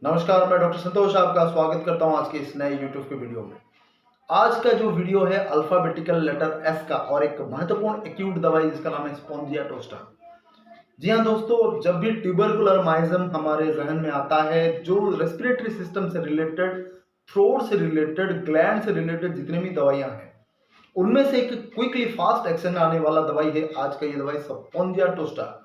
नमस्कार, मैं डॉक्टर संतोष आपका स्वागत करता हूं आज के इस नए यूट्यूब के वीडियो में। आज का जो वीडियो है अल्फाबेटिकल लेटर एस का और एक महत्वपूर्ण एक्यूट दवाई जिसका नाम है स्पोंजिया टोस्टा। जी हाँ दोस्तों, जब भी ट्यूबरकुलरमाइजम हमारे जहन में आता है, जो रेस्पिरेटरी सिस्टम से रिलेटेड, थ्रोट से रिलेटेड, ग्लैंड से रिलेटेड जितने भी दवाइयाँ हैं, उनमें से एक क्विकली फास्ट एक्शन आने वाला दवाई है आज का ये दवाई स्पोंजिया टोस्टा।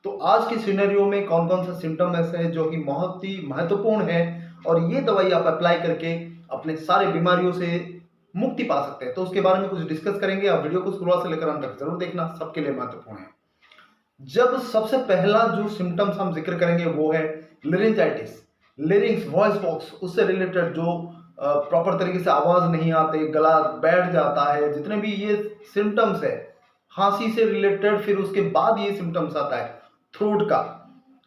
तो आज के सिनेरियो में कौन कौन सा सिम्टम ऐसे हैं जो कि बहुत ही महत्वपूर्ण है और ये दवाई आप अप्लाई करके अपने सारे बीमारियों से मुक्ति पा सकते हैं, तो उसके बारे में कुछ डिस्कस करेंगे। आप वीडियो को शुरुआत से लेकर अंत तक जरूर देखना, सबके लिए महत्वपूर्ण है। जब सबसे पहला जो सिम्टम्स हम जिक्र करेंगे वो है लेरिंजाइटिस, लेरिंग्स, वॉइस बॉक्स, उससे रिलेटेड जो प्रॉपर तरीके से आवाज नहीं आते, गला बैठ जाता है, जितने भी ये सिम्टम्स है, खांसी से रिलेटेड, फिर उसके बाद ये सिम्टम्स आता है थ्रोट का,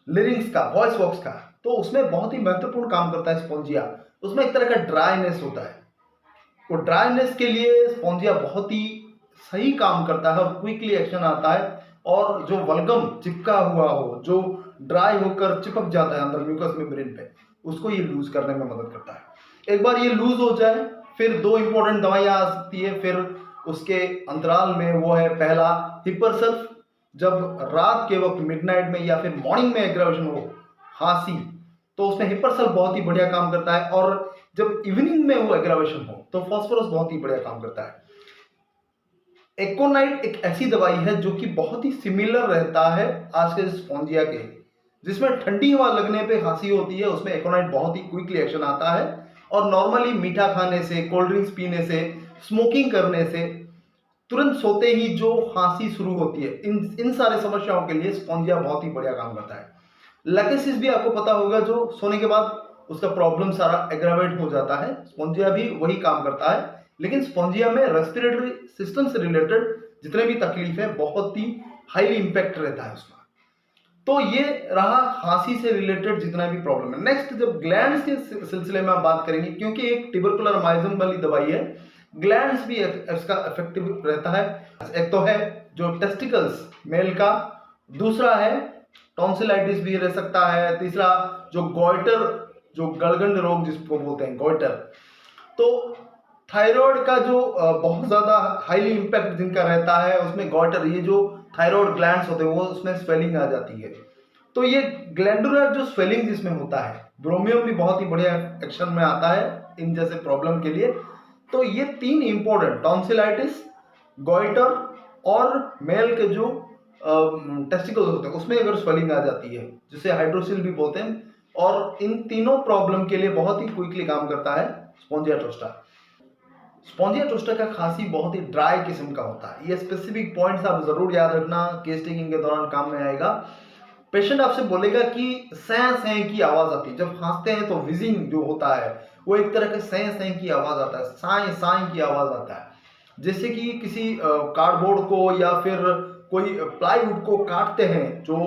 लिरिंग्स का, वॉइस बॉक्स का, तो उसमें बहुत ही महत्वपूर्ण काम करता है स्पोंजिया। उसमें एक तरह का ड्राइनेस होता है, वो ड्राइनेस के लिए स्पोंजिया बहुत ही सही काम करता है और क्विकली एक्शन आता है। और जो वल्गम चिपका हुआ हो, जो ड्राई होकर चिपक जाता है अंदर म्यूकस मेम्ब्रेन पे, उसको ये लूज करने में मदद करता है। एक बार ये लूज हो जाए, फिर दो इंपॉर्टेंट दवाइयां आ सकती है फिर उसके अंतराल में। वो है पहला हिपरसल्फ, जब रात के वक्त मिडनाइट में या फिर मॉर्निंग में एग्रावेशन हो, खांसी, तो उसमें हिपरसल्फ बहुत ही बढ़िया काम करता है। और जब इवनिंग में वो एग्रावेशन हो तो फास्फोरस बहुत ही बढ़िया काम करता है। एकोनाइट एक ऐसी दवाई है जो कि बहुत ही सिमिलर रहता है आज के स्पोंजिया के, जिसमें ठंडी हवा लगने पे खांसी होती है, उसमें एकोनाइट बहुत ही क्विकली एक्शन आता है। और नॉर्मली मीठा खाने से, कोल्ड ड्रिंक्स पीने से, स्मोकिंग करने से, तुरंत सोते ही जो खांसी शुरू होती है, इन सारे समस्याओं के लिए स्पोंजिया बहुत ही बढ़िया काम करता है। लैकेसिस भी आपको पता होगा, जो सोने के बाद उसका प्रॉब्लम सारा एग्रावेट हो जाता है, स्पोंजिया भी वही काम करता है। लेकिन स्पोंजिया में रेस्पिरेटरी सिस्टम से रिलेटेड जितने भी तकलीफ है, बहुत ही हाईली इंपैक्ट रहता है उसका। तो ये रहा खांसी से रिलेटेड जितना भी प्रॉब्लम है। नेक्स्ट, जब ग्लैंड्स के सिलसिले में आप बात करेंगे, क्योंकि एक ट्यूबरकुलरमाइजम वाली दवाई है, ग्लैंड्स भी इसका इफेक्टिव रहता है। एक तो है जो टेस्टिकल्स मेल का, दूसरा है टॉन्सिलाइटिस भी रह सकता है, तीसरा जो गॉइटर, जो गलगंड रोग जिसको बोलते हैं गॉइटर। तो थायराइड का जो बहुत ज्यादा हाईली इंपैक्ट जिनका रहता है, उसमें गॉइटर, ये जो थायराइड ग्लैंड्स होते हैं वो उसमें स्वेलिंग आ जाती है। तो ये ग्लैंडुलर जो स्वेलिंग जिसमें होता है, ब्रोमियम भी बहुत ही बढ़िया एक्शन में आता है इन जैसे प्रॉब्लम के लिए। तो ये तीन इंपॉर्टेंट, टॉन्सिलाइटिस, गॉइटर और मेल के जो टेस्टिकल्स होते हैं उसमें अगर स्वेलिंग आ जाती है, जिसे हाइड्रोसिल भी बोलते हैं, और इन तीनों प्रॉब्लम के लिए बहुत ही क्विकली काम करता है स्पोंजिया टोस्टा। स्पोंजिया टोस्टा का खांसी बहुत ही ड्राई किस्म का होता है। ये स्पेसिफिक पॉइंट्स आप जरूर याद रखना, केस टेकिंग के दौरान काम में आएगा। पेशेंट आपसे बोलेगा कि सैं सैं की आवाज आती है, जब खांसते हैं तो विजिंग जो होता है वो एक तरह के सैं सैं की आवाज आता है, साएं साएं की आवाज आता है, जैसे कि किसी कार्डबोर्ड को या फिर कोई प्लाईवुड को काटते हैं, जो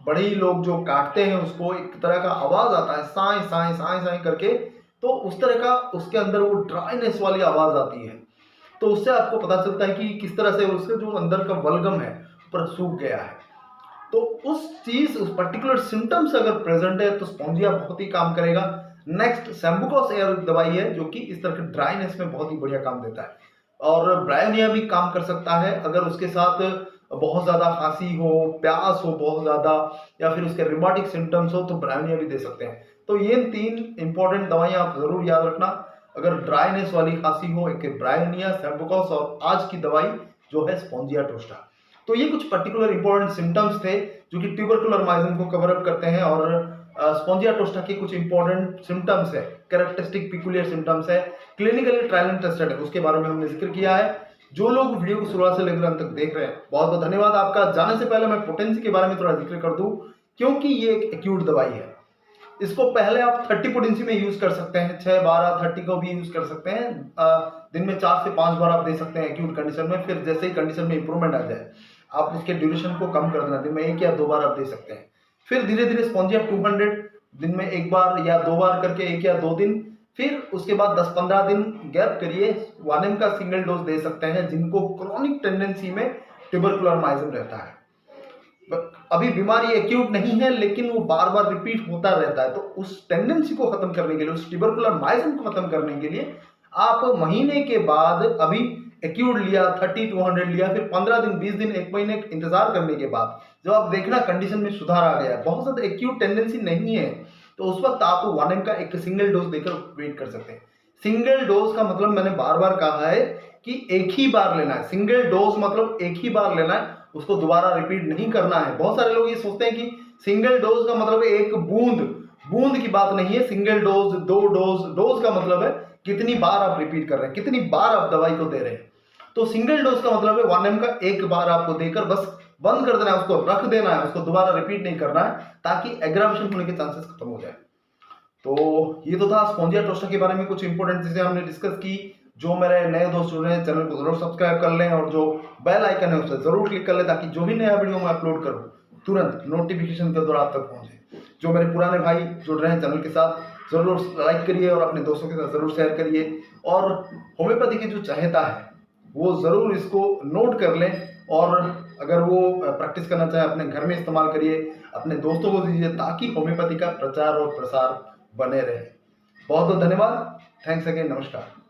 बड़े ही लोग जो काटते हैं उसको, एक तरह का आवाज आता है साएं साएं साएं साएं करके, तो उस तरह का उसके अंदर वो ड्राइनेस वाली आवाज आती है। तो उससे आपको पता चलता है कि किस तरह से उसके जो अंदर का वल्गम है ऊपर सूख गया है। तो उस चीज, उस पर्टिकुलर सिम्टम्स अगर प्रेजेंट है तो स्पोंजिया बहुत ही काम करेगा। नेक्स्ट, सैम्बुकॉस एयर दवाई है जो कि इस तरह के ड्राइनेस में बहुत ही बढ़िया काम देता है। और ब्रायोनिया भी काम कर सकता है अगर उसके साथ बहुत ज्यादा खांसी हो, प्यास हो बहुत ज्यादा, या फिर उसके रिमाटिक सिम्टम्स हो, तो ब्रायोनिया भी दे सकते हैं। तो ये तीन इंपॉर्टेंट दवाइयां आप जरूर याद रखना। अगर ड्राइनेस वाली खांसी हो, एक ब्रायोनिया, सैम्बुकॉस, और आज की दवाई जो है स्पोंजिया टोस्टा। तो ये कुछ पर्टिकुलर इंपॉर्टेंट सिम्टम्स थे जो कि ट्यूबरकुलरमाइजम को कवर अप करते हैं। और स्पोंजिया टोस्टा के कुछ इंपॉर्टेंट सिम्टम्स है, कैरेक्टरिस्टिक पिकुलियर सिम्टम्स है, क्लिनिकली ट्रायल एंड टेस्टेड है, उसके बारे में हमने जिक्र किया है। जो लोग वीडियो को शुरुआत से लेकर अंत तक देख रहे हैं, बहुत बहुत धन्यवाद आपका। जाने से पहले मैं पोटेंसी के बारे में थोड़ा जिक्र कर दूं, क्योंकि ये एक एक्यूट दवाई है। इसको पहले आप 30 पोटेंसी में यूज कर सकते हैं, 6, 12, 30 को भी यूज कर सकते हैं। दिन में 4 से 5 बार आप दे सकते हैं एक्यूट कंडीशन में। फिर जैसे ही कंडीशन में इंप्रूवमेंट आ जाए, आप उसके ड्यूरेशन को कम कर देना, दिन में 1 या 2 बार आप दे सकते हैं। फिर धीरे धीरे स्पोंजिया 200 दिन में 1 बार या 2 बार करके 1 या 2 दिन, फिर उसके बाद 10-15 दिन गैप करिए, 1 mg का सिंगल डोज दे सकते हैं जिनको क्रोनिक टेंडेंसी में ट्यूबरकुलरमाइजम रहता है। अभी बीमारी एक्यूट नहीं है लेकिन वो बार बार रिपीट होता रहता है, तो उस टेंडेंसी को खत्म करने के लिए, उस ट्यूबरकुलर माइसिन को खत्म करने के लिए आप महीने के बाद, अभी एक्यूट लिया 30-200 लिया, फिर 15 दिन 20 दिन 1 महीने इंतजार करने के बाद जब आप देखना कंडीशन में सुधार आ गया, बहुत ज्यादा एक्यूट टेंडेंसी नहीं है, तो उस वक्त आप 1M का एक सिंगल डोज देकर वेट कर सकते हैं। सिंगल डोज का मतलब मैंने बार बार कहा है कि एक ही बार लेना है। सिंगल डोज मतलब एक ही बार लेना है, उसको दोबारा रिपीट नहीं करना है। बहुत सारे लोग ये सोचते हैं कि सिंगल डोज का मतलब एक बूंद, बूंद की बात नहीं है। सिंगल डोज, 2 डोज, डोज का मतलब है कितनी बार आप रिपीट कर रहे हैं, कितनी बार आप दवाई को दे रहे हैं। तो सिंगल डोज का मतलब है 1M का एक बार आपको देकर बस बंद कर देना है, उसको रख देना है, उसको दोबारा रिपीट नहीं करना है, ताकि एग्रावेशन होने के चांसेस खत्म हो जाए। तो ये तो था स्पोंजिया टोस्टा के बारे में कुछ इंपॉर्टेंट चीजें हमने डिस्कस की। जो मेरे नए दोस्त जुड़ रहे हैं, चैनल को जरूर सब्सक्राइब कर लें और जो बेल आइकन है उसे जरूर क्लिक कर लें, ताकि जो भी नया वीडियो मैं अपलोड करूं तुरंत नोटिफिकेशन के द्वारा आप तक पहुंचे। जो मेरे पुराने भाई जुड़ रहे हैं चैनल के साथ, जरूर लाइक करिए और अपने दोस्तों के साथ जरूर शेयर करिए। और होम्योपैथी के जो चाहता है वो जरूर इसको नोट कर लें, और अगर वो प्रैक्टिस करना चाहे अपने घर में इस्तेमाल करिए, अपने दोस्तों को दीजिए, ताकि होम्योपैथी का प्रचार और प्रसार बने रहे। बहुत बहुत धन्यवाद। Thanks again. नमस्कार।